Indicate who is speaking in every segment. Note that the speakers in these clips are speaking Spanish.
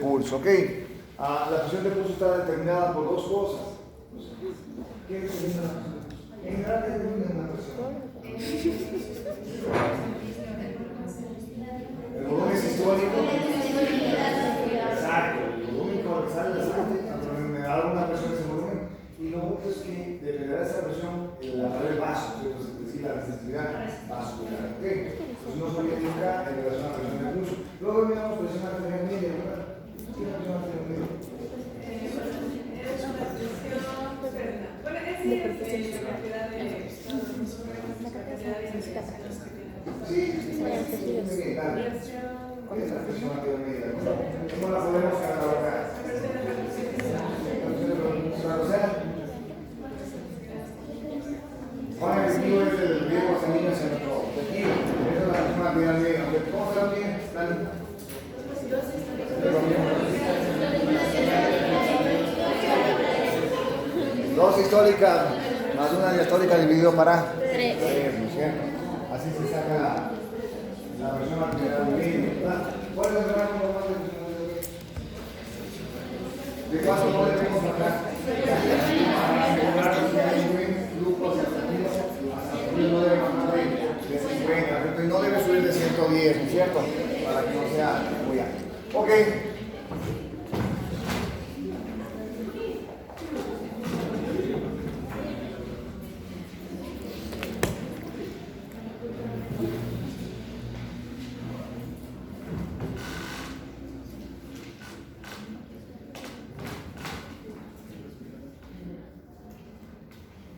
Speaker 1: pulso, ¿ok? La presión de pulso está determinada por dos cosas. ¿Qué determina la presión? En general, ¿qué determina la presión? El volumen sistólico. Exacto, el volumen que sale de la sangre, me da una presión ese volumen. Y lo otro es que dependerá de esa presión la pared vaso, es decir, la resistividad vascular, ¿ok? Pues no soy nunca en relación a la presión de pulso. Luego miramos presión arterial media, ¿verdad? ¿Qué es la presión arterial media?
Speaker 2: Es una presión, bueno, es la cantidad de
Speaker 1: ¿Cuál es la presión arterial media? ¿Cómo la podemos catalogar? O sea, Juan efectivo es el riesgo sanguíneo hacia nuestro tejido. Esa es la presión arterial media. ¿Cómo se la bien, Dani? Dos históricas más una diastólica dividido para 3, ¿no es cierto? Así se saca la presión arterial media. ¿Cuál es el rango normal de presión arterial media? ¿De cuánto no debemos sacar? Para asegurar que hay un buen flujo hacia el no debe bajar de 50, y no debe subir de 110, ¿no es cierto? Para que no sea muy alto. Ok.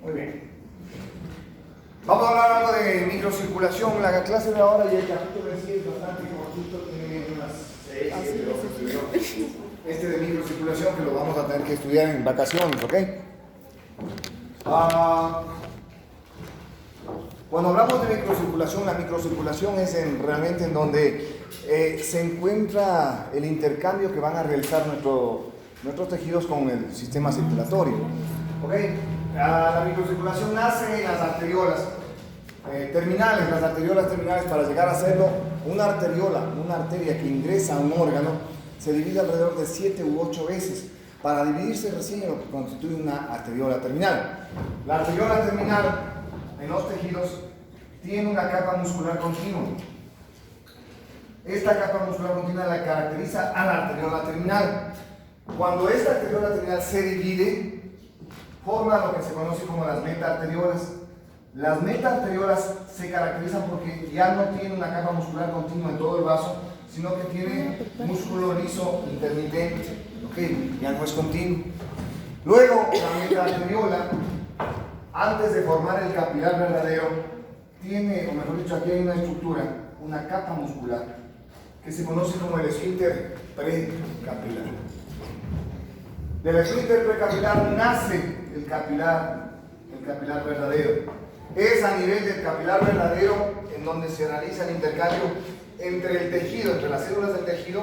Speaker 1: Muy bien. Vamos a hablar algo de microcirculación. La clase de ahora y el capítulo en sí es bastante cortito, tiene unas 6, 7, 8. Este de microcirculación que lo vamos a tener que estudiar en vacaciones, ¿ok? Cuando hablamos de microcirculación, la microcirculación es realmente en donde se encuentra el intercambio que van a realizar nuestros tejidos con el sistema circulatorio, ¿ok? La microcirculación nace en las arteriolas terminales. Las arteriolas terminales, para llegar a serlo, una arteria que ingresa a un órgano, se divide alrededor de 7 u 8 veces para dividirse recién en lo que constituye una arteriola terminal. La arteriola terminal en los tejidos tiene una capa muscular continua. Esta capa muscular continua la caracteriza a la arteriola terminal. Cuando esta arteriola terminal se divide, forma lo que se conoce como las metaarteriolas. Las metaarteriolas se caracterizan porque ya no tienen una capa muscular continua en todo el vaso, sino que tiene músculo liso intermitente, ¿ok? Ya no es continuo. Luego, la metaarteriola, antes de formar el capilar verdadero, tiene, o mejor dicho, aquí hay una estructura, una capa muscular, que se conoce como el esfínter precapilar. Del esfínter precapilar nace el capilar verdadero. Es a nivel del capilar verdadero en donde se realiza el intercambio entre el tejido, entre las células del tejido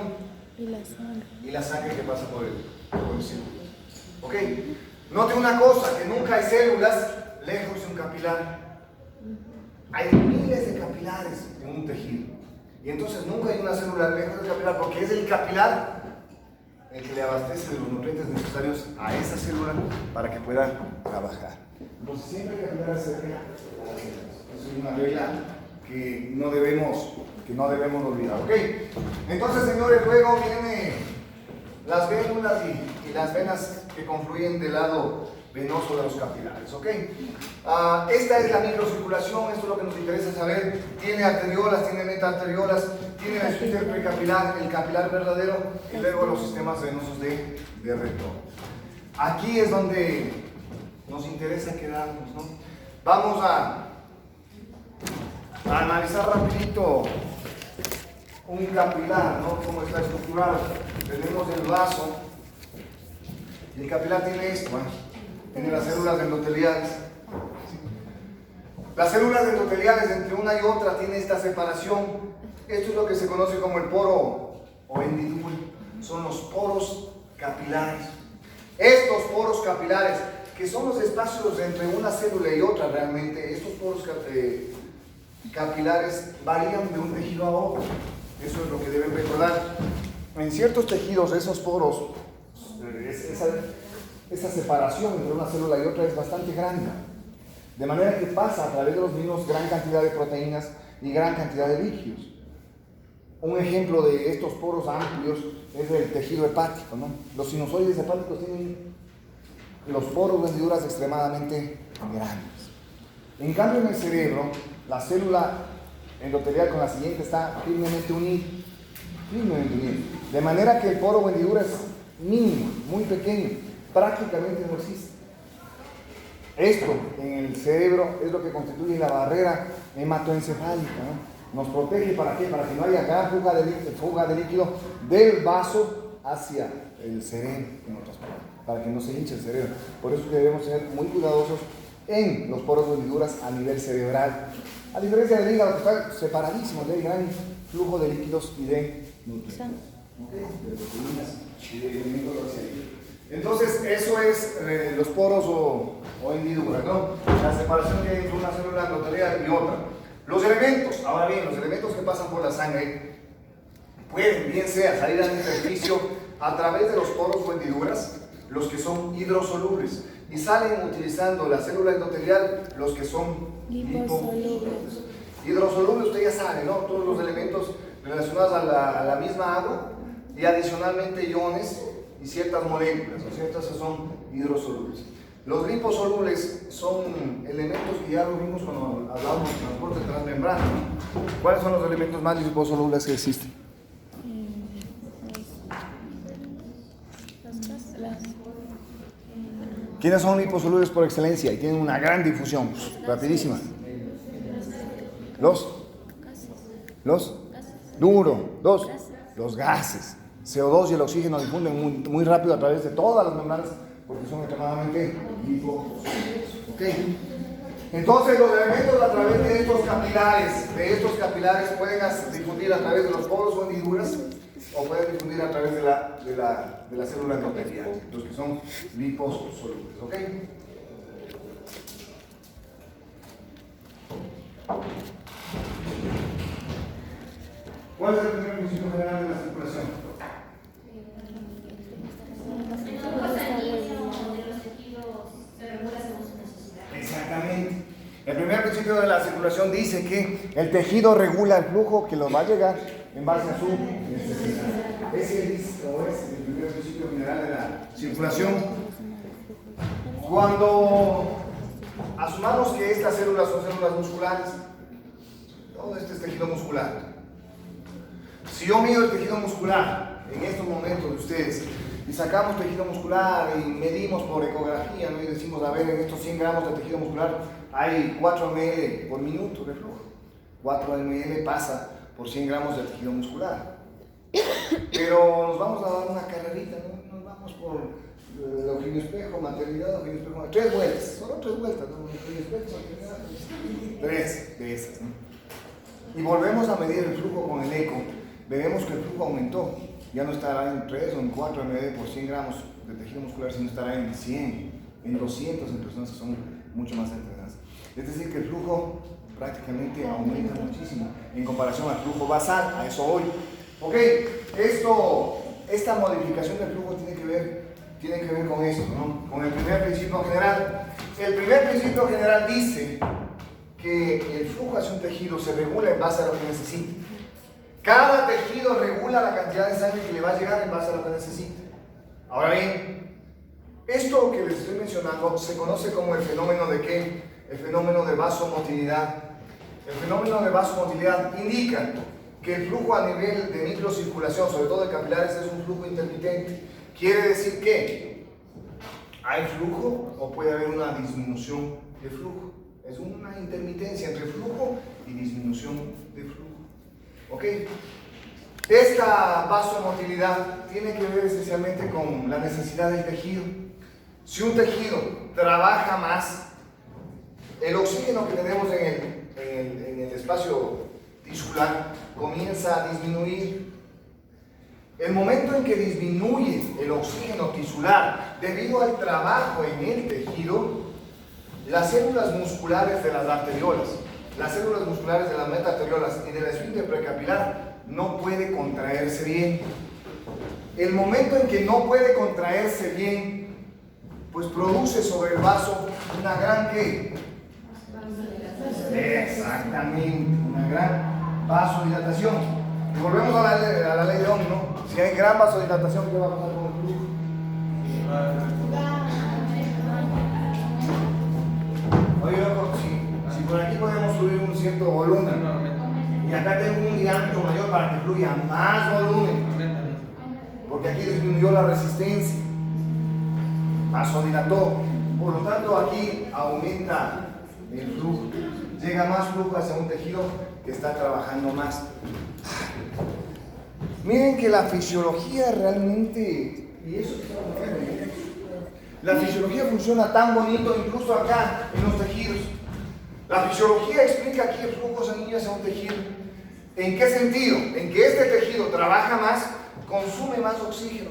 Speaker 1: y la sangre que pasa por el círculo. ¿Ok? Note una cosa, que nunca hay células lejos de un capilar. Hay miles de capilares en un tejido. Y entonces nunca hay una célula lejos del capilar, porque es el capilar el que le abastece de los nutrientes necesarios a esa célula para que pueda trabajar. Entonces siempre hay capilares cerca a las células. Es una regla que no debemos olvidar. ¿Ok? Entonces, señores, luego vienen las vénulas y las venas que confluyen del lado venoso de los capilares. ¿Ok? Esta es la microcirculación, esto es lo que nos interesa saber. Tiene arteriolas, tiene metaarteriolas, tiene el esfínter precapilar, el capilar verdadero y luego los sistemas venosos de retorno. Aquí es donde nos interesa quedarnos, ¿no? Vamos a analizar rapidito un capilar, ¿no? Cómo está estructurado. Tenemos el vaso y el capilar tiene esto, tiene las células endoteliales. Las células endoteliales, entre una y otra, tiene esta separación. Esto es lo que se conoce como el poro o hendidura. Son los poros capilares. Estos poros capilares, que son los espacios entre una célula y otra realmente, estos poros capilares varían de un tejido a otro. Eso es lo que deben recordar. en ciertos tejidos, esos poros, esa separación entre una célula y otra es bastante grande. De manera que pasa a través de los mismos gran cantidad de proteínas y gran cantidad de líquidos. Un ejemplo de estos poros amplios es el tejido hepático, ¿no? Los sinusoides hepáticos tienen los poros, hendiduras extremadamente grandes. En cambio, en el cerebro, la célula endotelial con la siguiente está firmemente unida. De manera que el poro o hendidura es mínimo, muy pequeño, prácticamente no existe. Esto en el cerebro es lo que constituye la barrera hematoencefálica, ¿no? Nos protege, ¿para qué? Para que no haya gran fuga de líquido del vaso hacia el cerebro, en otras palabras, para que no se hinche el cerebro. Por eso debemos ser muy cuidadosos en los poros o hendiduras a nivel cerebral. A diferencia del hígado, que está separadísimo, hay gran flujo de líquidos y de nutrientes. De proteínas y de elementos hacia ahí. Entonces, eso es los poros o hendiduras, ¿no? La separación que hay entre una célula endotelial y otra. Los elementos, ahora bien, los elementos que pasan por la sangre pueden, bien sea, salir al intersticio a través de los poros o hendiduras, los que son hidrosolubles, y salen utilizando la célula endotelial los que son liposolubles. Hidrosolubles, usted ya sabe, ¿no? Todos los elementos relacionados a la misma agua y adicionalmente iones y ciertas moléculas, ¿no es cierto? Esos son hidrosolubles. Los liposolubles son elementos que ya lo vimos cuando hablamos de transporte transmembrana, ¿no? ¿Cuáles son los elementos más liposolubles que existen? ¿Quiénes son liposolubles por excelencia y tienen una gran difusión? Rapidísima. Los gases. CO2 y el oxígeno difunden muy rápido a través de todas las membranas porque son extremadamente liposolubles. ¿Okay? Entonces los elementos a través de estos capilares pueden difundir a través de los poros o hendiduras o pueden difundir a través de la célula endotelial, los que son liposolubles. ¿Ok? ¿Cuál es el primer principio general de la circulación? Exactamente. El primer principio de la circulación dice que el tejido regula el flujo que lo va a llegar en base a su necesidad. Ese es el primer principio general de la circulación. Cuando asumamos que estas células son células musculares, todo este es tejido muscular. Si yo mido el tejido muscular en estos momentos de ustedes y sacamos tejido muscular y medimos por ecografía, ¿no? Y decimos, a ver, en estos 100 gramos de tejido muscular hay 4 ml por minuto de flujo. 4 ml pasa por 100 gramos de tejido muscular. Pero nos vamos a dar una carrerita, ¿no? Nos vamos por Eugenio Espejo, maternidad, Eugenio Espejo, 3 vueltas, solo 3 vueltas, ¿no? Eugenio Espejo, maternidad, 3 de esas, ¿no? Y volvemos a medir el flujo con el eco, veremos que el flujo aumentó. Ya no estará en 3 o en 4 ml por 100 gramos de tejido muscular, sino estará en 100, en 200 en personas que son mucho más entrenadas. Es decir, que el flujo prácticamente aumenta muchísimo en comparación al flujo basal, a eso hoy. Ok, esta modificación del flujo tiene que ver con esto, ¿no? Con el primer principio general. El primer principio general dice que el flujo hacia un tejido se regula en base a lo que necesita. Cada tejido regula la cantidad de sangre que le va a llegar en base a lo que necesita. Ahora bien, esto que les estoy mencionando se conoce como el fenómeno de ¿qué? El fenómeno de vasomotilidad. El fenómeno de vasomotilidad indica que el flujo a nivel de microcirculación, sobre todo de capilares, es un flujo intermitente. Quiere decir que hay flujo o puede haber una disminución de flujo. Es una intermitencia entre flujo y disminución de flujo. ¿Ok? Esta vasomotilidad tiene que ver especialmente con la necesidad del tejido. Si un tejido trabaja más, el oxígeno que tenemos en el espacio tisular comienza a disminuir. El momento en que disminuye el oxígeno tisular debido al trabajo en el tejido, las células musculares de las arteriolas, las células musculares de las metaarteriolas y de la esfínter precapilar no puede contraerse bien. el momento en que no puede contraerse bien, pues produce sobre el vaso una gran ¿qué? Exactamente, una gran vasodilatación. Y volvemos a la ley de Ohm, ¿no? Si hay gran vasodilatación, ¿qué va a pasar con el flujo? Oye, loco, si por aquí podemos subir un cierto volumen y acá tengo un diámetro mayor para que fluya más volumen, porque aquí disminuyó la resistencia, vasodilató, por lo tanto aquí aumenta el flujo, llega más flujo hacia un tejido que está trabajando más. Miren que la fisiología realmente, y eso está bueno, la fisiología funciona tan bonito incluso acá en los tejidos. La fisiología explica aquí el flujo sanguíneo hacia un tejido. ¿En qué sentido? En que este tejido trabaja más, consume más oxígeno.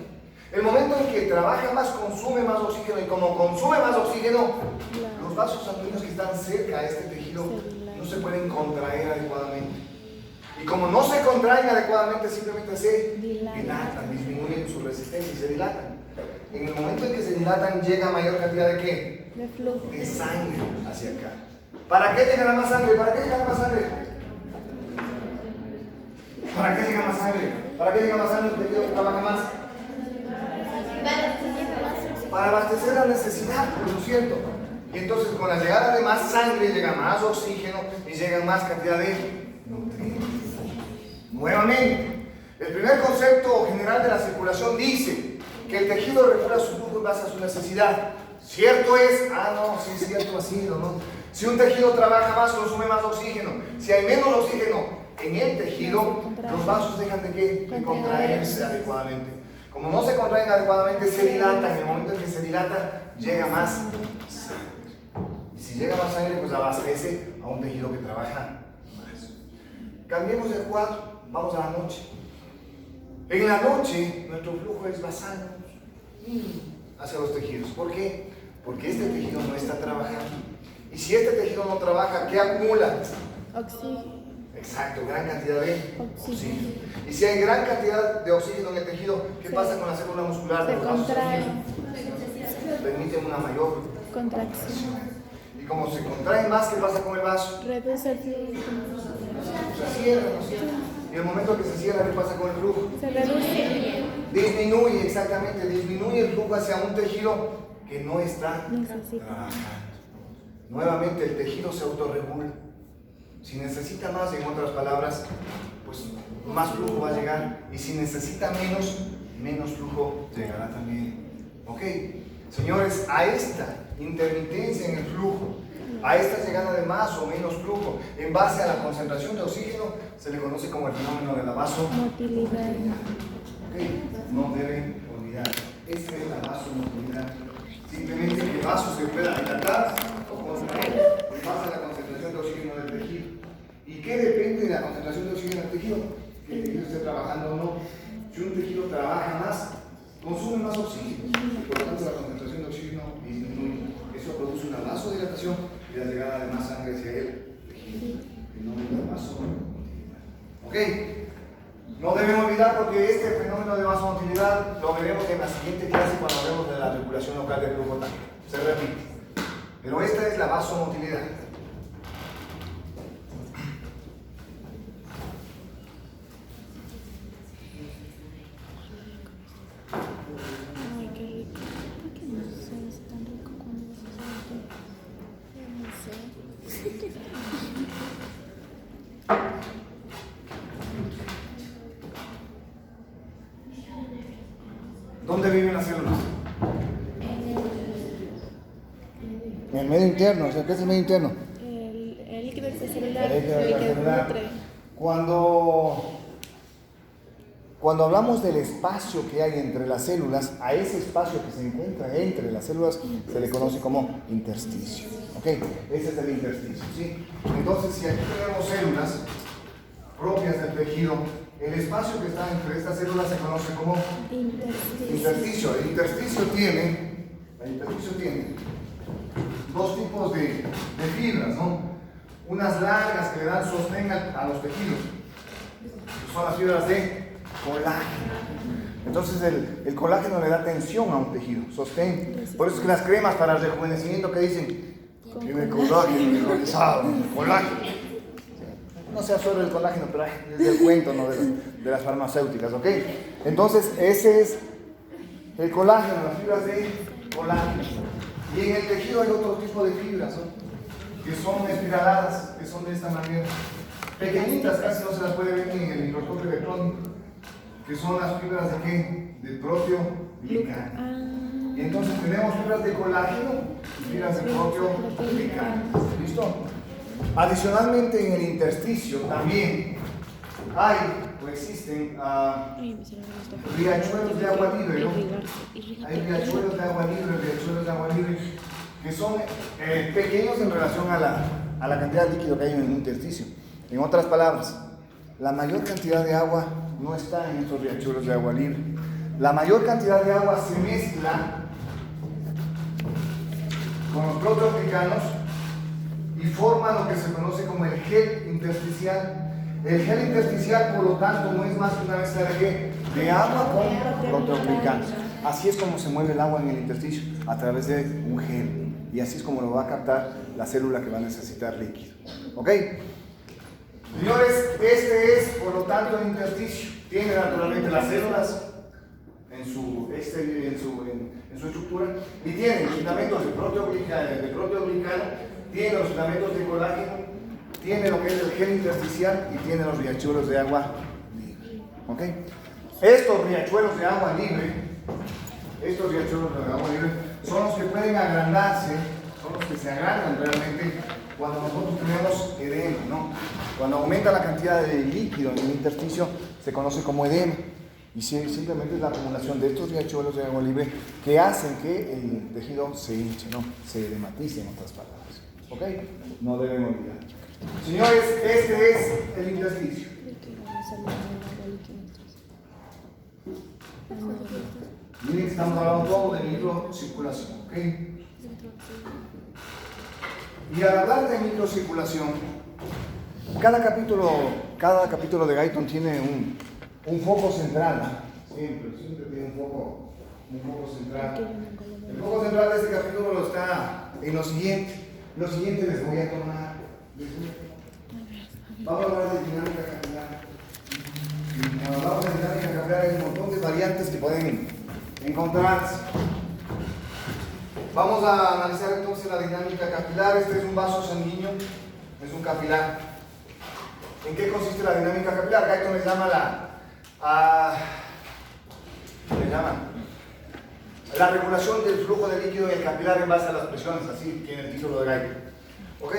Speaker 1: El momento en que trabaja más, consume más oxígeno, y como consume más oxígeno, los vasos sanguíneos que están cerca a este tejido no se pueden contraer adecuadamente. Y como no se contraen adecuadamente, simplemente se dilatan, disminuyen su resistencia y se dilatan. En el momento en que se dilatan, llega mayor cantidad de ¿qué?
Speaker 3: De flujo.
Speaker 1: De sangre hacia acá. ¿Para qué llega más sangre? ¿Para qué llega más sangre? ¿Para qué llega más sangre? ¿Para qué llega más sangre? ¿El tejido trabaja más? Para abastecer la necesidad, por lo cierto. Y entonces con la llegada de más sangre llega más oxígeno y llega más cantidad de nutrientes. Nuevamente, el primer concepto general de la circulación dice que el tejido regula su flujo en base a su necesidad. Cierto es, no, sí es cierto, así, ¿no? Si un tejido trabaja más, consume más oxígeno. Si hay menos oxígeno en el tejido, los vasos dejan de contraerse adecuadamente. Como no se contraen adecuadamente, se dilatan. En el momento en que se dilata, llega más sangre. Y si llega más sangre, pues abastece a un tejido que trabaja más. Cambiemos de cuadro, vamos a la noche. En la noche, nuestro flujo es basal hacia los tejidos. ¿Por qué? Porque este tejido no está trabajando. Y si este tejido no trabaja, ¿qué acumula?
Speaker 3: Oxígeno.
Speaker 1: Exacto, gran cantidad de oxígeno. Y si hay gran cantidad de oxígeno en el tejido, ¿qué pasa con la célula muscular?
Speaker 3: Se contrae.
Speaker 1: Permiten una mayor
Speaker 3: Contracción.
Speaker 1: Y como se contrae más, ¿qué pasa con el vaso?
Speaker 3: Reduce el flujo.
Speaker 1: Se cierra, ¿no es cierto? Y el momento que se cierra, ¿qué pasa con el flujo?
Speaker 3: Se reduce.
Speaker 1: Disminuye, exactamente, disminuye el flujo hacia un tejido que no está
Speaker 3: Necesita.
Speaker 1: trabajando. Nuevamente el tejido se autorregula. Si necesita más, en otras palabras, pues más flujo va a llegar. Y si necesita menos flujo llegará también. Ok, señores, a esta intermitencia en el flujo, a esta llegada de más o menos flujo, en base a la concentración de oxígeno, se le conoce como el fenómeno de la vasomotilidad. Ok, no deben olvidar. Esta es la vasomotilidad. Simplemente que el vaso se pueda dilatar o contraer en base a la concentración de oxígeno del tejido. ¿Y qué depende de la concentración de oxígeno del tejido? Que el tejido esté trabajando o no. Si un tejido trabaja más, consume más oxígeno y por lo tanto la concentración de oxígeno disminuye. Eso produce una vasodilatación y la llegada de más sangre hacia el tejido. Fenómeno de vasomotilidad. ¿Ok? No debemos olvidar porque este fenómeno de vasomotilidad lo veremos en la siguiente clase cuando hablemos de la circulación local del flujo tanque. Se repite. Pero esta es la vasomotilidad.
Speaker 3: Ay, qué rico. ¿Por qué no sé? Es tan rico cuando se hace. No sé.
Speaker 1: ¿Dónde viven las células? En el medio interno. O sea, ¿qué es el medio interno?
Speaker 3: El líquido extracelular.
Speaker 1: El líquido
Speaker 3: El que
Speaker 1: extracelular.
Speaker 3: nutre.
Speaker 1: Cuando hablamos del espacio que hay entre las células, a ese espacio que se encuentra entre las células se le conoce como intersticio. ¿Ok? Ese es el intersticio, ¿sí? Entonces, si aquí tenemos células propias del tejido, el espacio que está entre estas células se conoce como intersticio. El intersticio tiene dos tipos de fibras, ¿no? Unas largas que le dan sostén a los tejidos, son las fibras de colágeno. Entonces el colágeno le da tensión a un tejido, sostén. Por eso es que las cremas para el rejuvenecimiento que dicen, tiene colágeno hidrolizado, colágeno. No sea solo el colágeno, pero es el cuento, ¿no? de las farmacéuticas, ¿ok? Entonces ese es el colágeno, las fibras de colágeno. Y en el tejido hay otro tipo de fibras, ¿no? Que son espiraladas, que son de esta manera. Pequeñitas, casi no se las puede ver ni en el microscopio electrónico. Que son las fibras de ¿qué? De proteoglicano. Y entonces tenemos fibras de colágeno y fibras de proteoglicano. ¿Listo? Adicionalmente en el intersticio también hay o existen riachuelos de agua libre, ¿no? Hay riachuelos de agua libre, que son pequeños en relación a la cantidad de líquido que hay en el intersticio. En otras palabras, la mayor cantidad de agua no está en estos riachuelos de agua libre. La mayor cantidad de agua se mezcla con los proteoglicanos y forma lo que se conoce como el gel intersticial. El gel intersticial, por lo tanto, no es más que una mezcla de ¿qué? De agua con proteoglicanos. Así es como se mueve el agua en el intersticio, a través de un gel. Y así es como lo va a captar la célula que va a necesitar líquido. ¿Ok? Señores, este es, por lo tanto, el intersticio. Tiene naturalmente las células en su estructura y tiene los filamentos de proteoglicano, tiene los filamentos de colágeno, tiene lo que es el gel intersticial y tiene los riachuelos de agua libre. ¿Ok? Estos riachuelos de agua libre son los que pueden agrandarse, son los que se agrandan realmente cuando nosotros tenemos edema, ¿no? Cuando aumenta la cantidad de líquido en el intersticio se conoce como edema. Y simplemente es la acumulación de estos riachuelos de agua libre que hacen que el tejido se hinche, ¿no? Se edematice, en otras palabras. ¿Ok? No debemos olvidar. Señores, este es el intersticio. Miren que estamos hablando todo de microcirculación, ¿ok? Y al hablar de microcirculación, cada capítulo de Guyton tiene un foco central, ¿no? Siempre tiene un foco central. El foco central de este capítulo está en lo siguiente. Lo siguiente les voy a tomar. Vamos a hablar de dinámica capilar. Cuando hablamos de dinámica capilar hay un montón de variantes que pueden encontrarse. Vamos a analizar entonces la dinámica capilar. Este es un vaso sanguíneo, es un capilar. ¿En qué consiste la dinámica capilar? Guyton les llama la regulación del flujo de líquido del capilar en base a las presiones, así tiene el título de Guyton. Ok,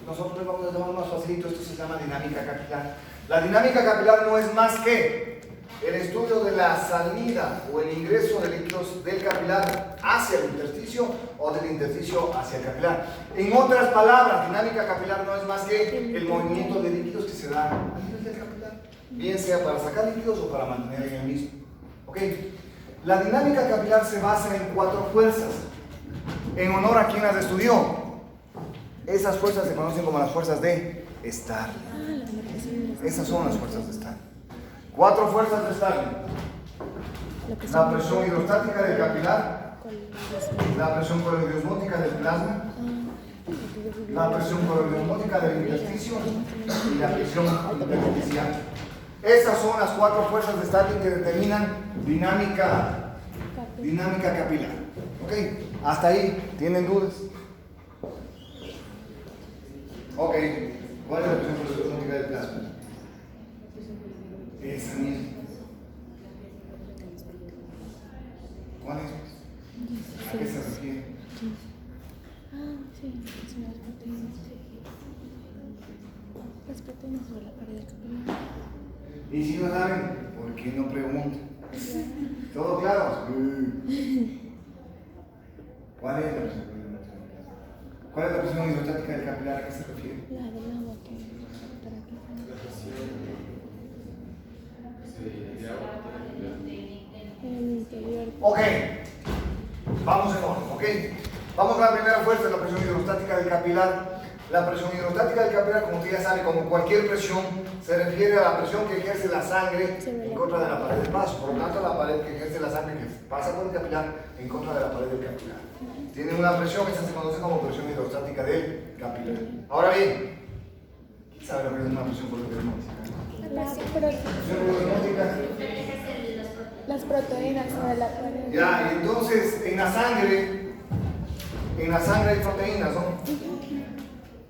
Speaker 1: nosotros vamos a tomar más facilito, esto se llama dinámica capilar. La dinámica capilar no es más que el estudio de la salida o el ingreso de líquidos del capilar hacia el intersticio o del intersticio hacia el capilar. En otras palabras, dinámica capilar no es más que el movimiento de líquidos que se da a nivel del capilar, bien sea para sacar líquidos o para mantener en el mismo. ¿Ok? La dinámica capilar se basa en 4 fuerzas, en honor a quien las estudió. Esas fuerzas se conocen como las fuerzas de Starling. Esas son las fuerzas de Starling. 4 fuerzas de Starling. La presión hidrostática del capilar, la presión coroidiosmótica del plasma, la presión coroidiosmótica del intersticio y la presión intersticial. Esas son las 4 fuerzas de Starling que determinan dinámica capilar. ¿Ok? Hasta ahí, ¿tienen dudas? Ok, ¿cuál es la presión coroidiosmótica del plasma? Esa misma. ¿Cuál es? ¿A qué se refiere?
Speaker 3: Sí, son las proteínas. Las proteínas sobre la pared del capilar.
Speaker 1: Y si no saben, ¿por qué no preguntan? ¿Todo claro? ¿Cuál es la presión coroidiosmótica? ¿Cuál es la presión hidrostática del capilar? ¿A qué se refiere?
Speaker 3: La del agua que está aquí. El interior.
Speaker 1: Ok, vamos en orden, ok. Vamos a la primera fuerza, la presión hidrostática del capilar. La presión hidrostática del capilar, como usted ya sabe, como cualquier presión, se refiere a la presión que ejerce la sangre en contra de la pared del vaso. Por lo tanto, la pared que ejerce la sangre que pasa por el capilar en contra de la pared del capilar. Tiene una presión, esa se conoce como presión hidrostática del capilar. Ahora bien, ¿quién sabe lo que es una presión osmótica?
Speaker 3: Las proteínas sobre la pared.
Speaker 1: Ya, y entonces en la sangre hay proteínas, ¿no?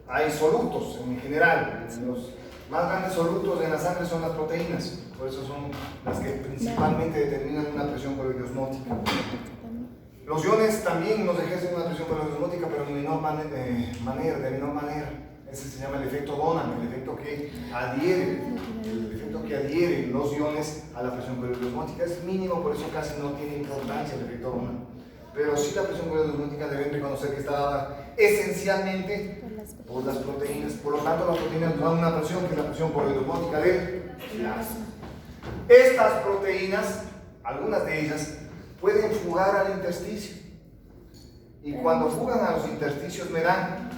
Speaker 1: Hay solutos en general. Los más grandes solutos en la sangre son las proteínas, por eso son las que principalmente determinan una presión coroidosmótica. Los iones también nos ejercen una presión coroidosmótica, pero de menor manera. Ese se llama el efecto Donan, el efecto que adhiere los iones a la presión coroidosmótica. Es mínimo, por eso casi no tiene importancia el efecto Donan. Pero sí la presión coroidosmótica deben reconocer que está dada esencialmente por las proteínas. Por lo tanto, las proteínas nos dan una presión que es la presión coroidosmótica del plasma. Estas proteínas, algunas de ellas, pueden fugar al intersticio. Y cuando fugan a los intersticios me dan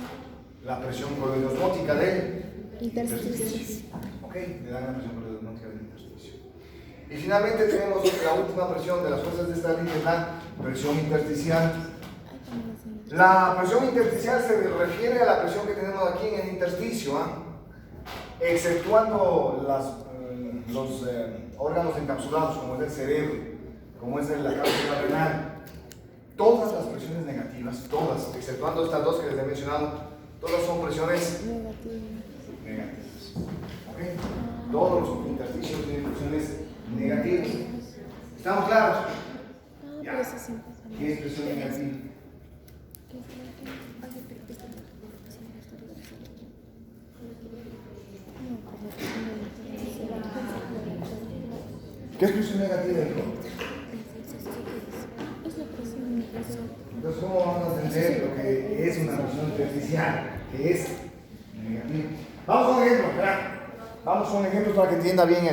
Speaker 1: la presión coroidosmótica del intersticio. ¿Ok? Me dan la presión coroidosmótica del intersticio. Y finalmente tenemos la última presión de las fuerzas de esta línea, la presión intersticial. La presión intersticial se refiere a la presión que tenemos aquí en el intersticio, exceptuando los órganos encapsulados, como es el cerebro, como es la cápsula renal. Todas las presiones negativas, todas, exceptuando estas dos que les he mencionado, todas son presiones negativas. ¿Okay? Todos los intersticios tienen presiones negativas. ¿Estamos claros? Ya. ¿Qué es presión negativa? ¿Qué es presión negativa? Entonces, ¿cómo vamos a entender lo que es una presión intersticial? Que es negativa. Vamos con ejemplos, ¿verdad? Vamos con ejemplos para que entienda bien eso.